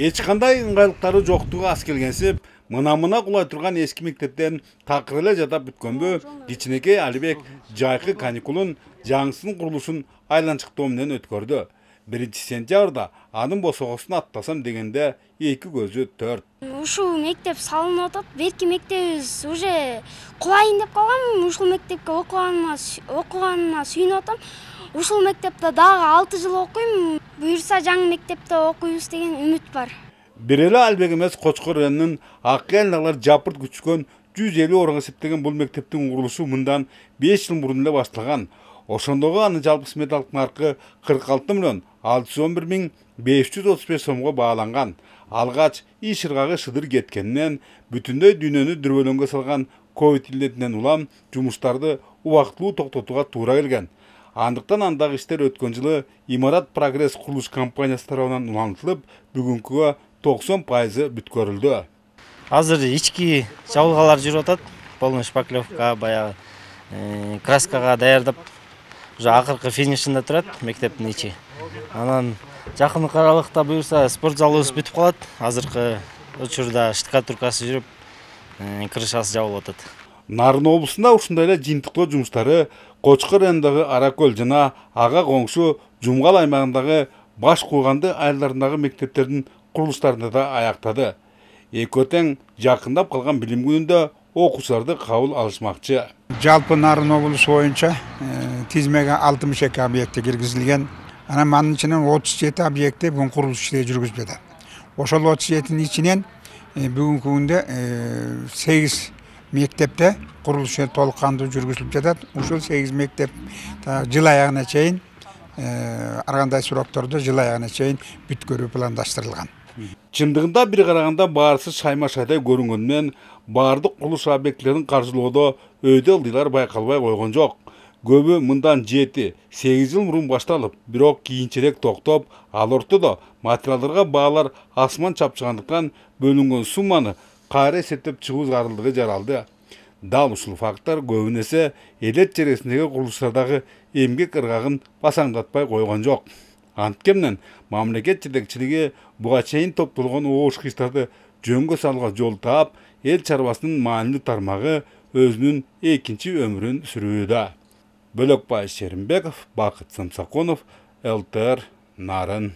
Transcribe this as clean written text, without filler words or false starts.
Эч кандай ыңгайлыктары жоктугу аз келгенсип, мына кулай турган эски мектептен такыр эле жадап бүткөнбү Кичинекей Алибек жайкы каникулун жаңысынын курулушун айланчыктоо менен өткөрдү. 1-сентябрда анын босогосун аттасам дегенде эки көзү төрт. Ушул мектеп салынып атат. Берки мектебибиз уже кулайын деп калгам. Ушул мектепке окуганына сүйүнүп атам. Ушул мектепте дагы 6 жыл окуйм. Буюрса жаңы мектепте окуйбуз деген үмүт бар. Бир эле Алибек эмес, Кочкор районунун Аккы айылындагылар жапырт күчкөн 150 орунга эсептеген бул мектептин курулушу мындан 5 жыл мурун эле башталган. Ошондогу анын жалпы сметалык наркы 46.611.535 сомго бааланган. Алгач иш ыргагы шыдыр кеткенинен бүтүндөй дүйнөнү дүрбөлөңгө салган ковид илетинен улам жумуштарды убактылуу токтотууга туура келген. Андыктан андагы иштер өткөн жылы Имарат Прогресс курулуш компаниясы тарабынан улантылып, бүгүнкүгө 90% бүткөрүлдү. Азыр ички жабылгалар жүрүп атат. Полный шпаклевка, баягы краскага даярдап, уже акыркы финишинде турат мектептин ичи. Анан жакынкы аралыкта буюрса спорт залыбыз бүтүп калат. Азыркы учурда штукатуркасы жүрүп, крышасы жабылып атат. Нарын облусунда ушундай эле жыйынтыктоо жумуштары Кочкор районундагы Аракөл жана ага коңшу Жумгал аймагындагы Баш Кууганды айылдарындагы мектептердин курулуштарында да аяктады. Экөө тең жакындап калган билим күнүндө окуучуларды кабыл алышмакчы. Жалпы Нарын облусу боюнча тизмеге 62 объекти киргизилген. Анан анын ичинен 37 объекти бүгүн курулуш иштери жүргүзүлүп жатат. Ошол 37-ин ичинен бүгүнкү күндө 8 мектепте курулуш толук кандуу жүргүзүлүп жатат. Ушул 8 мектеп жыл аягына чейин ар кандай сурокторду жыл аягына чейин бүткөрүү пландаштырылган. Чындыгында бир караганда баарысы шайма-шайдай көрүнгөнүнөн баардык курулуш объектилерин каржылоодо өйдө ылдыйлар байкалбай койгон жок. Көбү мындан 7-8 жыл мурун башталып, бирок кийинчерээк токтоп, ал ортодо материалдарга баалар асман чапчыгандыктан бөлүнгөн сумманы кайра эсептеп чыгуу зарылдыгы жаралды. Дал ушул факттар көбүн эсе элет чересиндеги курулуштардагы эмгек ыргагын басаңдатпай койгон жок. Анткенен мамлекет жетекчилиги буга чейин топтолгон оош кыштарды жөнгө салууга жол таап, эл чарбасынын маанилүү тармагы өзүнүн экинчи өмүрүн сүрүүдө. Бөлөкбай Шеримбеков, Бакыт Самсаконов, ЛТР, Нарын.